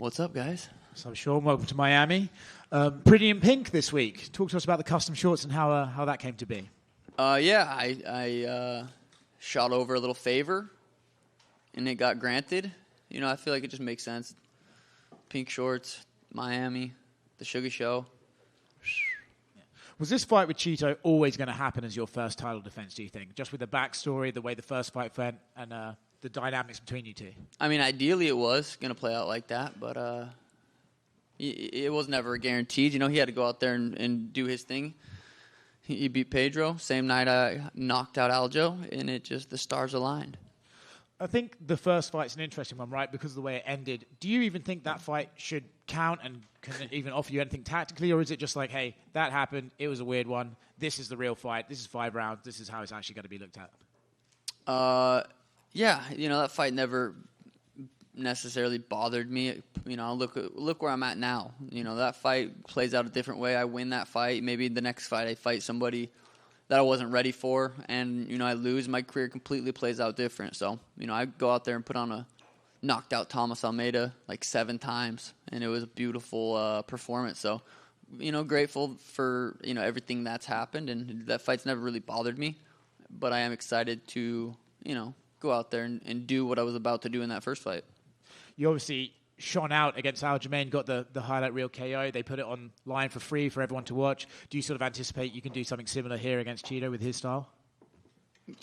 What's up, guys? So I'm Sean, welcome to Miami. Pretty in pink this week. Talk to us about the custom shorts and how that came to be. I shot over a little favor, and it got granted. You know, I feel like it just makes sense. Pink shorts, Miami, the Sugar Show. Was this fight with Cheeto always going to happen as your first title defense, do you think? Just with the backstory, the way the first fight went, and the dynamics between you two? I mean, ideally it was going to play out like that, but it was never guaranteed. You know, he had to go out there and do his thing. He beat Pedro. Same night I knocked out Aljo, and the stars aligned. I think the first fight's an interesting one, right, because of the way it ended. Do you even think that fight should count and can it even offer you anything tactically, or is it just like, hey, that happened, it was a weird one, this is the real fight, this is 5 rounds, this is how it's actually going to be looked at? Yeah, you know, that fight never necessarily bothered me. You know, look where I'm at now. You know, that fight plays out a different way. I win that fight. Maybe the next fight I fight somebody that I wasn't ready for, and, you know, I lose. My career completely plays out different. So, you know, I go out there and put on knocked out Thomas Almeida like 7 times, and it was a beautiful performance. So, you know, grateful for, you know, everything that's happened, and that fight's never really bothered me. But I am excited to, you know, go out there and do what I was about to do in that first fight. You obviously shone out against Aljamain, got the highlight reel KO. They put it online for free for everyone to watch. Do you sort of anticipate you can do something similar here against Cheeto with his style?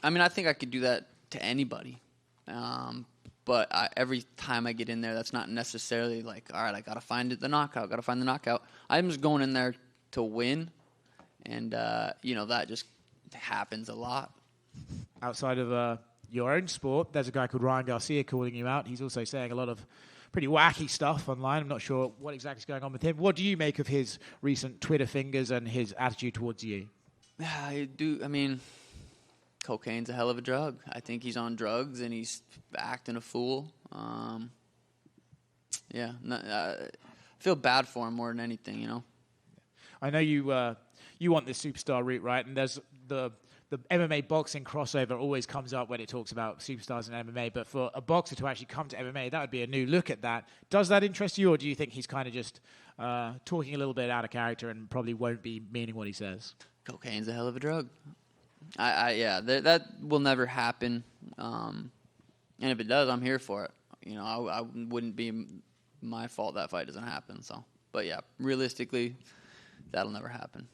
I mean, I think I could do that to anybody. But every time I get in there, that's not necessarily like, all right, I got to find the knockout. I'm just going in there to win, and, you know, that just happens a lot. Outside of your own sport, there's a guy called Ryan Garcia calling you out. He's also saying a lot of pretty wacky stuff online. I'm not sure what exactly is going on with him. What do you make of his recent Twitter fingers and his attitude towards you? I mean, cocaine's a hell of a drug. I think he's on drugs and he's acting a fool. I feel bad for him more than anything, you know. I know you want this superstar route, right? And there's the MMA boxing crossover always comes up when it talks about superstars in MMA, but for a boxer to actually come to MMA, that would be a new look at that. Does that interest you, or do you think he's kind of just talking a little bit out of character and probably won't be meaning what he says? Cocaine's a hell of a drug. That will never happen. And if it does, I'm here for it. You know, I wouldn't be my fault that fight doesn't happen. So, but yeah, realistically, that'll never happen.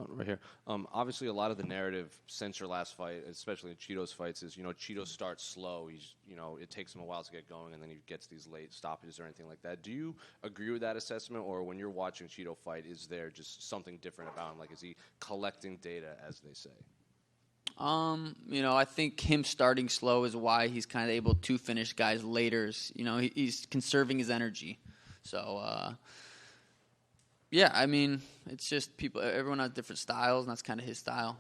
Right here. Obviously, a lot of the narrative since your last fight, especially in Cheeto's fights, is, you know, Cheeto starts slow. It takes him a while to get going, and then he gets these late stoppages or anything like that. Do you agree with that assessment, or when you're watching Cheeto fight, is there just something different about him? Like, is he collecting data, as they say? You know, I think him starting slow is why he's kind of able to finish guys later. You know, he's conserving his energy. So, yeah, I mean, it's just everyone has different styles, and that's kind of his style.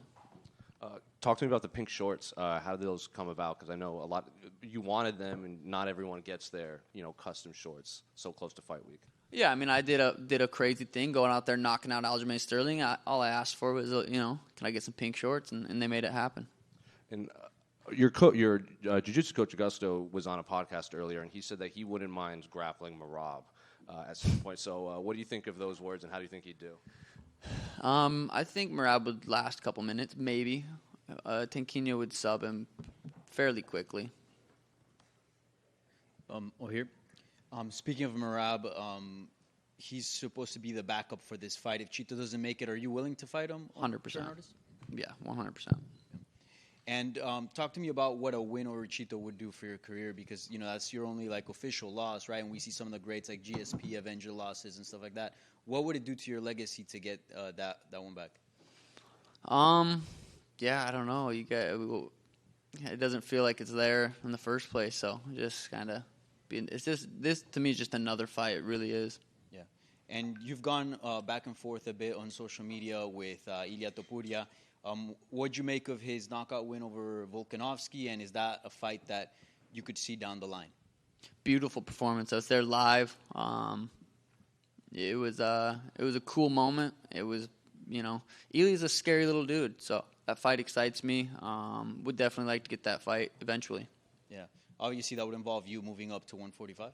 Talk to me about the pink shorts. How did those come about? Because I know you wanted them, and not everyone gets their, you know, custom shorts so close to fight week. Yeah, I mean, I did a crazy thing going out there knocking out Aljamain Sterling. All I asked for was, you know, can I get some pink shorts, and they made it happen. And your jiu-jitsu coach Augusto was on a podcast earlier, and he said that he wouldn't mind grappling Merab at some point. So what do you think of those words, and how do you think he'd do? I think Merab would last a couple minutes, maybe. Tanquinho would sub him fairly quickly. Here. Speaking of Merab, he's supposed to be the backup for this fight. If Cheeto doesn't make it, are you willing to fight him? 100%. Yeah, 100%. And talk to me about what a win over Cheeto would do for your career, because, you know, that's your only, like, official loss, right? And we see some of the greats like GSP, Avenger losses and stuff like that. What would it do to your legacy to get that one back? Yeah, I don't know. It doesn't feel like it's there in the first place, so just kind of this to me is just another fight. It really is. Yeah, and you've gone back and forth a bit on social media with Ilia Topuria. What'd you make of his knockout win over Volkanovski, and is that a fight that you could see down the line? Beautiful performance. I was there live. It was a cool moment. It was, you know, Ili's a scary little dude, so that fight excites me. Would definitely like to get that fight eventually. Yeah. Obviously, that would involve you moving up to 145.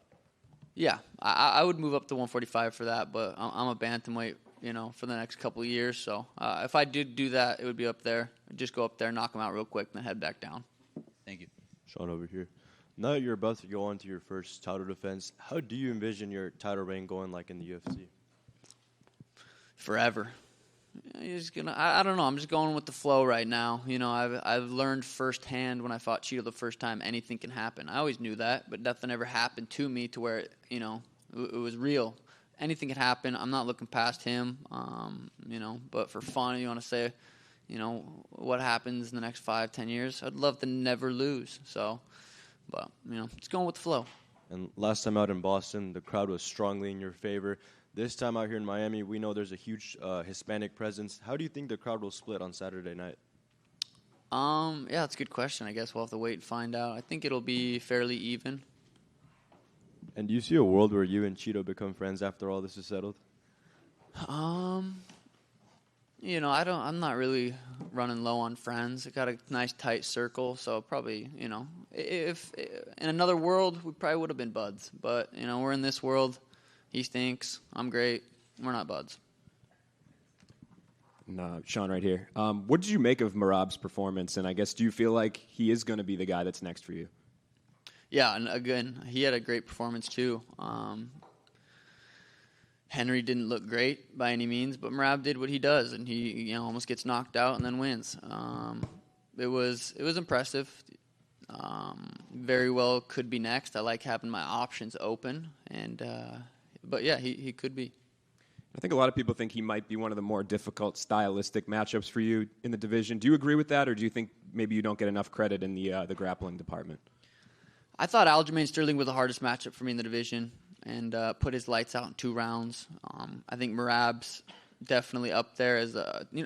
Yeah, I would move up to 145 for that, but I'm a bantamweight, for the next couple of years. So if I did do that, it would be up there. I'd just go up there, knock him out real quick, and then head back down. Thank you. Sean over here. Now that you're about to go on to your first title defense, how do you envision your title reign going like in the UFC? Forever. I don't know. I'm just going with the flow right now. I've learned firsthand when I fought Cheeto the first time, anything can happen. I always knew that, but nothing ever happened to me to where, it was real. Anything can happen. I'm not looking past him, but for fun, you want to say, what happens in the next 5-10 years? I'd love to never lose. So, but, it's going with the flow. And last time out in Boston, the crowd was strongly in your favor. This time out here in Miami, we know there's a huge Hispanic presence. How do you think the crowd will split on Saturday night? Yeah, that's a good question. I guess we'll have to wait and find out. I think it'll be fairly even. And do you see a world where you and Cheeto become friends after all this is settled? I'm not really running low on friends. I got a nice tight circle, so probably, if in another world, we probably would have been buds. But, we're in this world. He stinks. I'm great. We're not buds. Sean right here. What did you make of Merab's performance? And I guess, do you feel like he is going to be the guy that's next for you? Yeah, and again, he had a great performance too. Henry didn't look great by any means, but Merab did what he does, and he almost gets knocked out and then wins. It was impressive. Very well could be next. I like having my options open, but yeah, he could be. I think a lot of people think he might be one of the more difficult stylistic matchups for you in the division. Do you agree with that, or do you think maybe you don't get enough credit in the grappling department? I thought Aljamain Sterling was the hardest matchup for me in the division, and put his lights out in 2 rounds. I think Merab's definitely up there as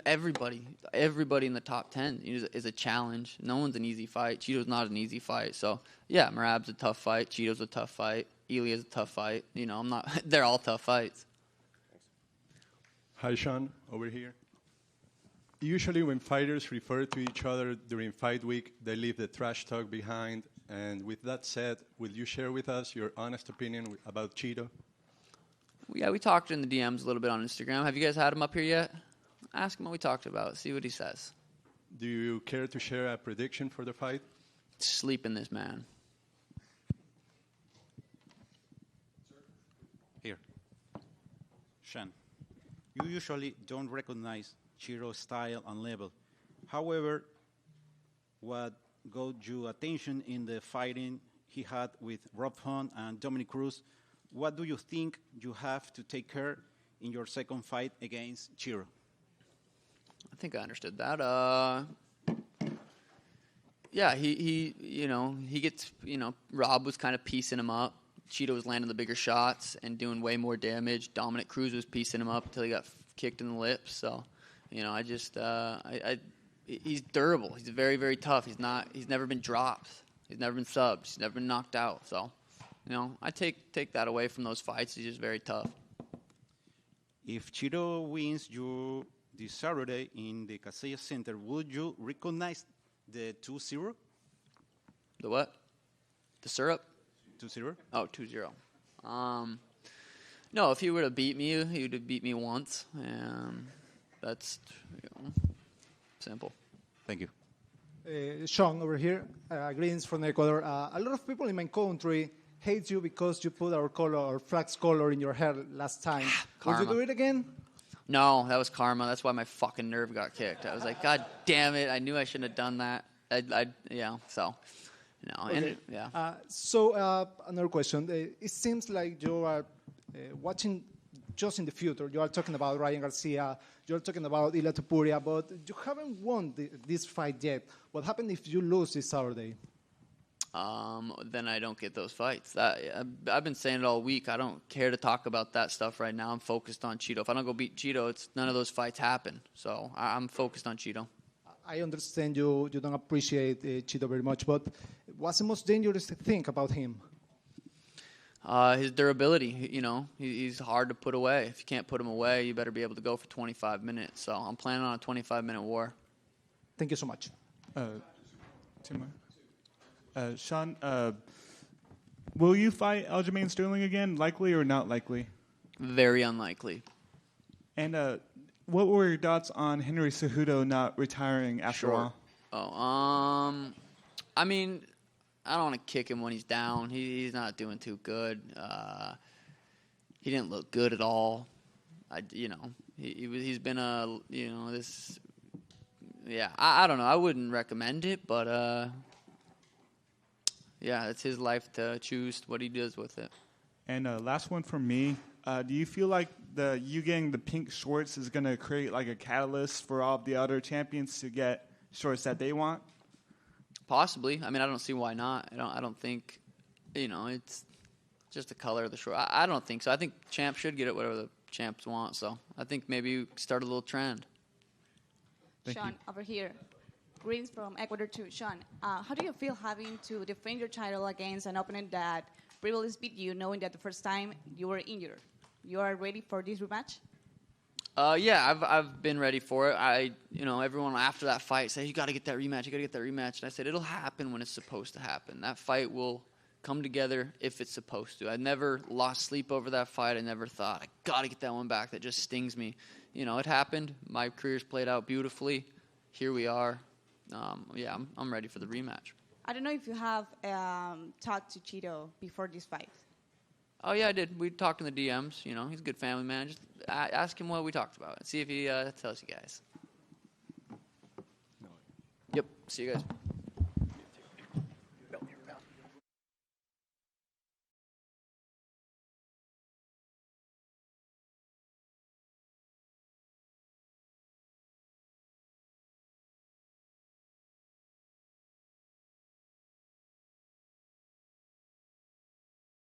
everybody in the top 10 is a challenge. No one's an easy fight. Cheeto's not an easy fight. So yeah, Merab's a tough fight. Cheeto's a tough fight. Elia's a tough fight. I'm not. They're all tough fights. Hi, Sean, over here. Usually when fighters refer to each other during fight week, they leave the trash talk behind. And with that said, will you share with us your honest opinion about Cheeto? Yeah, we talked in the DMs a little bit on Instagram. Have you guys had him up here yet? Ask him what we talked about. See what he says. Do you care to share a prediction for the fight? Sleep in this man. Here. Sean, you usually don't recognize Cheeto's style and level. However, what got your attention in the fighting he had with Rob Hunt and Dominic Cruz, what do you think you have to take care in your second fight against Cheeto? I think I understood that. Yeah, he gets, Rob was kind of piecing him up. Cheeto was landing the bigger shots and doing way more damage. Dominic Cruz was piecing him up until he got kicked in the lips. So, he's durable. He's very, very tough. He's never been dropped. He's never been subbed. He's never been knocked out. So, I take that away from those fights. He's just very tough. If Cheeto wins you this Saturday in the Casella Center, would you recognize the 2-0? The what? The syrup? 2-0? Oh, 2-0. No, if he would have beat me, he would have beat me once. That's simple. Thank you. Sean over here, greetings from Ecuador. A lot of people in my country hate you because you put our color, our flag's color in your hair last time. Would you do it again? No, that was karma. That's why my fucking nerve got kicked. I was like, God damn it! I knew I shouldn't have done that. So, no, Okay. So another question. It seems like you are watching just in the future. You are talking about Ryan Garcia. You're talking about Ilia Topuria, but you haven't won this fight yet. What happens if you lose this Saturday? Then I don't get those fights. I've been saying it all week. I don't care to talk about that stuff right now. I'm focused on Cheeto. If I don't go beat Cheeto, none of those fights happen. So I'm focused on Cheeto. I understand you don't appreciate Cheeto very much, but what's the most dangerous thing about him? His durability. He's hard to put away. If you can't put him away, you better be able to go for 25 minutes. So I'm planning on a 25-minute war. Thank you so much. Sean, Will you fight Aljamain Sterling again? Likely or not likely? Very unlikely. And what were your thoughts on Henry Cejudo not retiring after a while? I mean, I don't want to kick him when he's down. He's not doing too good. He didn't look good at all. He's been this. Yeah, I don't know. I wouldn't recommend it, but yeah, it's his life to choose what he does with it. And last one from me. Do you feel like you getting the pink shorts is going to create like a catalyst for all of the other champions to get shorts that they want? Possibly. I mean, I don't see why not. I don't think, it's just the color of the short. I don't think so. I think champs should get it whatever the champs want. So I think maybe start a little trend. Sean, over here. Greetings from Ecuador too. Sean, how do you feel having to defend your title against an opponent that previously beat you, knowing that the first time you were injured? You are ready for this rematch? Yeah, I've been ready for it. Everyone after that fight said, you got to get that rematch. You got to get that rematch. And I said, it'll happen when it's supposed to happen. That fight will come together if it's supposed to. I never lost sleep over that fight. I never thought, I got to get that one back. That just stings me. It happened. My career's played out beautifully. Here we are. Yeah, I'm ready for the rematch. I don't know if you have talked to Chito before this fight. Oh, yeah, I did. We talked in the DMs. He's a good family man. Just ask him what we talked about and see if he tells you guys. Yep. See you guys.